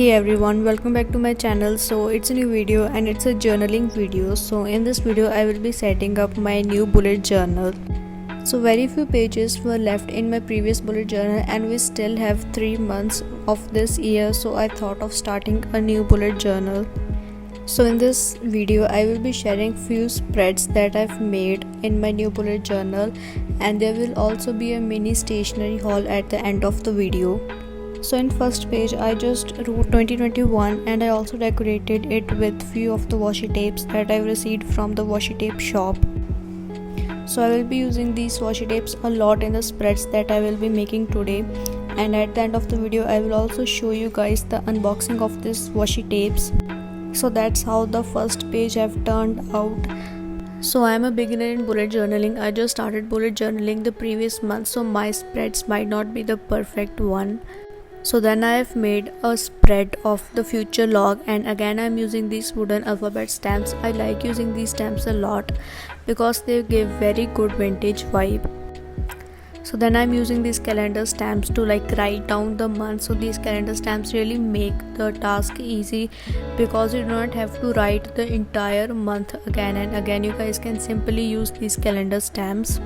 Hey everyone, welcome back to my channel. So it's a new video and it's a journaling video. So in this video I will be setting up my new bullet journal. So very few pages were left in my previous bullet journal and we still have 3 months of this year, so I thought of starting a new bullet journal. So in this video I will be sharing few spreads that I've made in my new bullet journal, and there will also be a mini stationery haul at the end of the video. So in first page I just wrote 2021 and I also decorated it with few of the washi tapes that I received from the washi tape shop. So I will be using these washi tapes a lot in the spreads that I will be making today, and at the end of the video I will also show you guys the unboxing of this washi tapes. So that's how the first page have turned out. So I am a beginner in bullet journaling. I just started bullet journaling the previous month, so my spreads might not be the perfect one. So then I have made a spread of the future log, and again I am using these wooden alphabet stamps. I like using these stamps a lot because they give very good vintage vibe. So then I am using these calendar stamps to write down the month. So these calendar stamps really make the task easy because you do not have to write the entire month again and again. You guys can simply use these calendar stamps.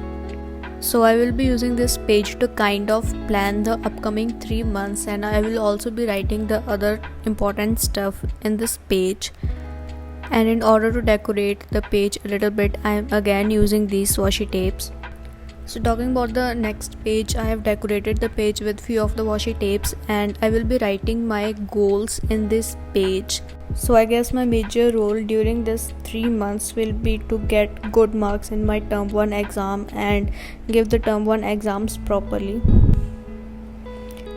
So I will be using this page to kind of plan the upcoming 3 months, and I will also be writing the other important stuff in this page. And in order to decorate the page a little bit, I am again using these washi tapes. So talking about the next page, I have decorated the page with few of the washi tapes and I will be writing my goals in this page. So I guess my major role during this 3 months will be to get good marks in my term 1 exam and give the term 1 exams properly.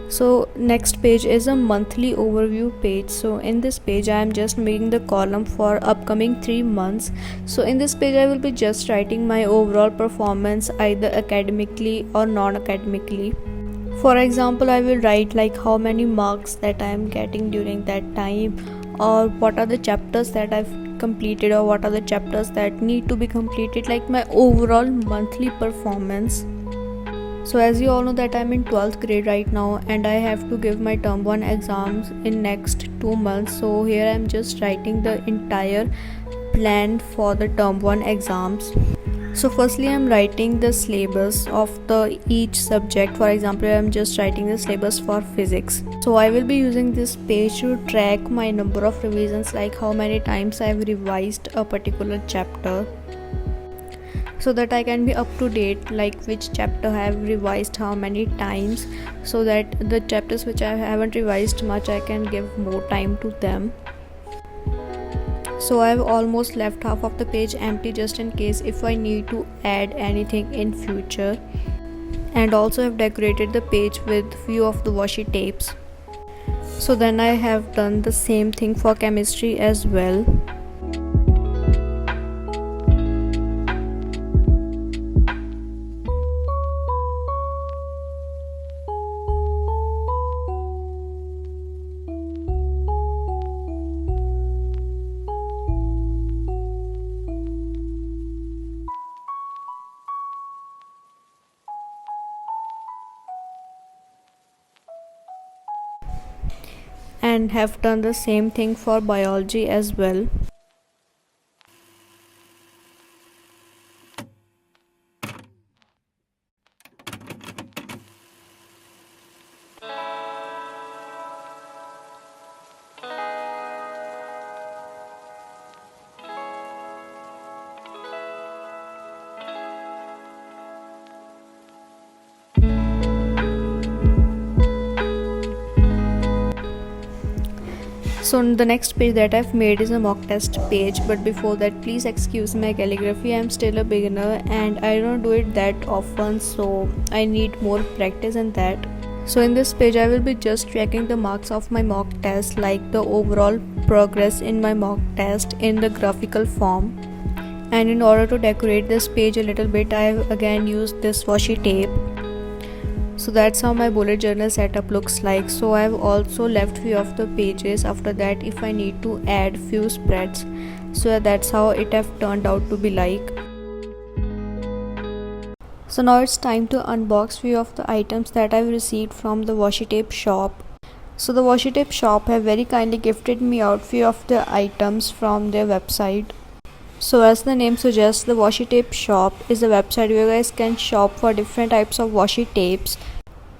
So next page is a monthly overview page. So in this page I am just making the column for upcoming 3 months. So in this page I will be just writing my overall performance, either academically or non-academically. For example, I will write how many marks that I am getting during that time, or what are the chapters that I've completed, or what are the chapters that need to be completed, like my overall monthly performance. So as you all know that I'm in 12th grade right now and I have to give my term 1 exams in next 2 months. So here I'm just writing the entire plan for the term 1 exams. So firstly I'm writing the syllabus of the each subject. For example, I'm just writing the syllabus for physics. So I will be using this page to track my number of revisions, like how many times I've revised a particular chapter, so that I can be up to date, like which chapter I have revised how many times, so that the chapters which I haven't revised much I can give more time to them. So I have almost left half of the page empty just in case if I need to add anything in future. And also I've decorated the page with few of the washi tapes. So then I have done the same thing for chemistry as well. And have done the same thing for biology as well. So the next page that I've made is a mock test page, but before that please excuse my calligraphy. I'm still a beginner and I don't do it that often, so I need more practice in that. So in this page I will be just tracking the marks of my mock test, like the overall progress in my mock test in the graphical form. And in order to decorate this page a little bit, I have again used this washi tape. So that's how my bullet journal setup looks like. So I've also left few of the pages after that if I need to add few spreads. So that's how it have turned out to be like. So now it's time to unbox few of the items that I've received from the washi tape shop. So the washi tape shop have very kindly gifted me out few of the items from their website. So as the name suggests, the washi tape shop is a website where you guys can shop for different types of washi tapes.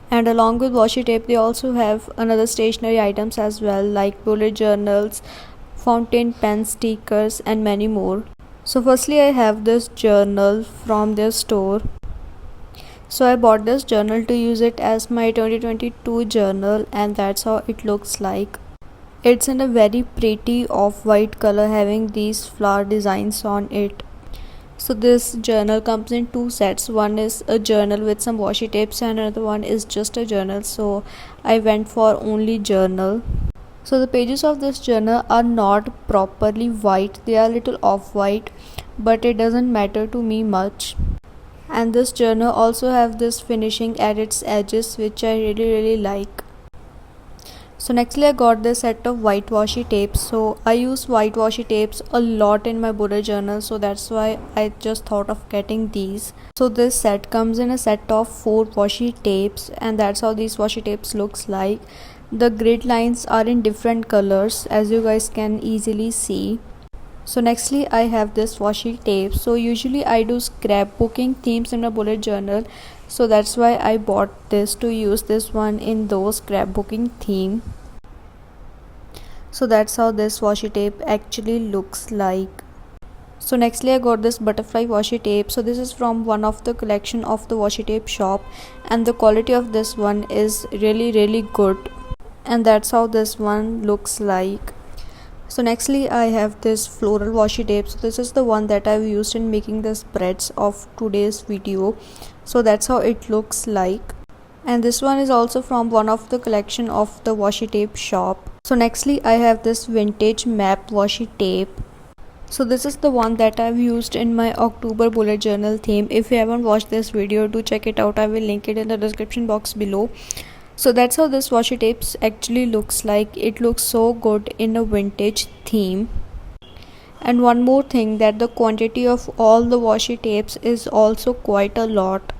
And along with washi tape, they also have another stationery items as well, like bullet journals, fountain pen, stickers, and many more. So firstly, I have this journal from their store. So I bought this journal to use it as my 2022 journal, and that's how it looks like. It's in a very pretty off-white color, having these flower designs on it. So this journal comes in two sets. One is a journal with some washi tapes and another one is just a journal. So I went for only journal. So the pages of this journal are not properly white. They are a little off-white, but it doesn't matter to me much. And this journal also have this finishing at its edges, which I really like. So nextly I got this set of white washi tapes. So I use white washi tapes a lot in my bullet journal, so that's why I just thought of getting these. So this set comes in a set of 4 washi tapes, and that's how these washi tapes looks like. The grid lines are in different colors, as you guys can easily see. So nextly I have this washi tape. So usually I do scrapbooking themes in my bullet journal, so that's why I bought this to use this one in those scrapbooking theme. So that's how this washi tape actually looks like. So nextly I got this butterfly washi tape. So this is from one of the collection of the washi tape shop, and the quality of this one is really good, and that's how this one looks like. So nextly I have this floral washi tape. So this is the one that I've used in making the spreads of today's video. So that's how it looks like, and this one is also from one of the collection of the washi tape shop. So nextly I have this vintage map washi tape. So this is the one that I've used in my October bullet journal theme. If you haven't watched this video, do check it out. I will link it in the description box below. So that's how this washi tapes actually looks like. It looks so good in a vintage theme. And one more thing, that the quantity of all the washi tapes is also quite a lot.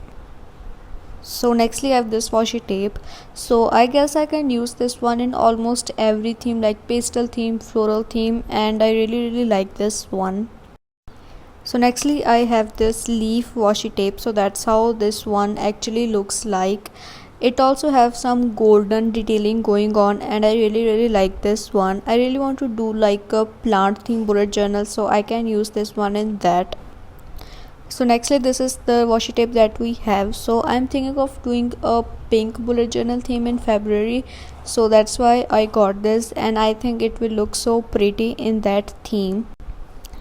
So nextly I have this washi tape. So I guess I can use this one in almost every theme, like pastel theme, floral theme, and I really like this one. So nextly I have this leaf washi tape. So that's how this one actually looks like. It also have some golden detailing going on, and I really like this one. I really want to do like a plant theme bullet journal, so I can use this one in that. So nextly this is the washi tape that we have. So I'm thinking of doing a pink bullet journal theme in February, so that's why I got this, and I think it will look so pretty in that theme.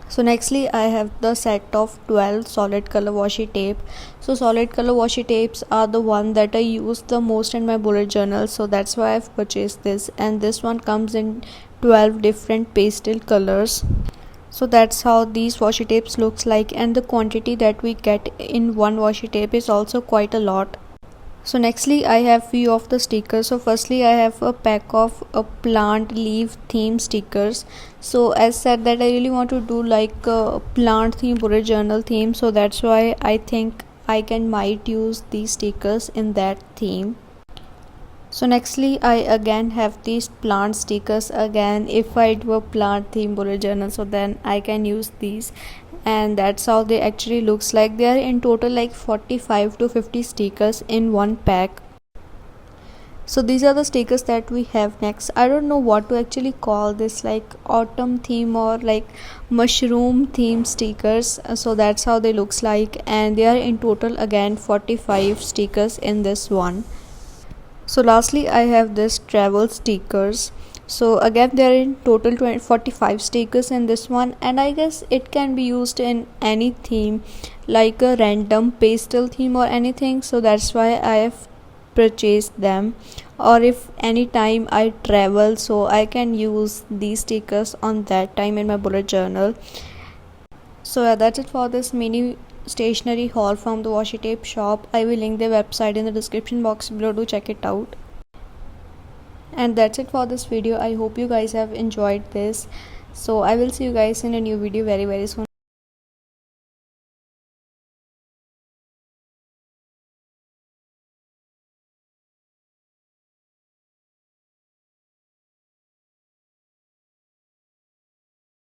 So nextly I have the set of 12 solid color washi tape. So solid color washi tapes are the one that I use the most in my bullet journal, so that's why I've purchased this, and this one comes in 12 different pastel colors. So that's how these washi tapes looks like, and the quantity that we get in one washi tape is also quite a lot. So nextly I have few of the stickers. So firstly I have a pack of a plant leaf theme stickers. So as said that I really want to do like a plant theme bullet journal theme, so that's why I think I might use these stickers in that theme. So nextly I again have these plant stickers again. If I do a plant theme bullet journal, so then I can use these, and that's how they actually looks like. They are in total like 45 to 50 stickers in one pack. So these are the stickers that we have next. I don't know what to actually call this, like autumn theme or like mushroom theme stickers. So that's how they looks like, and they are in total again 45 stickers in this one. So lastly I have this travel stickers. So again they are in total 45 stickers in this one, and I guess it can be used in any theme, like a random pastel theme or anything. So that's why I have purchased them, or if any time I travel, so I can use these stickers on that time in my bullet journal. So yeah, that's it for this mini stationery haul from the washi tape shop. I will link their website in the description box below to check it out. And that's it for this video. I hope you guys have enjoyed this. So I will see you guys in a new video very soon.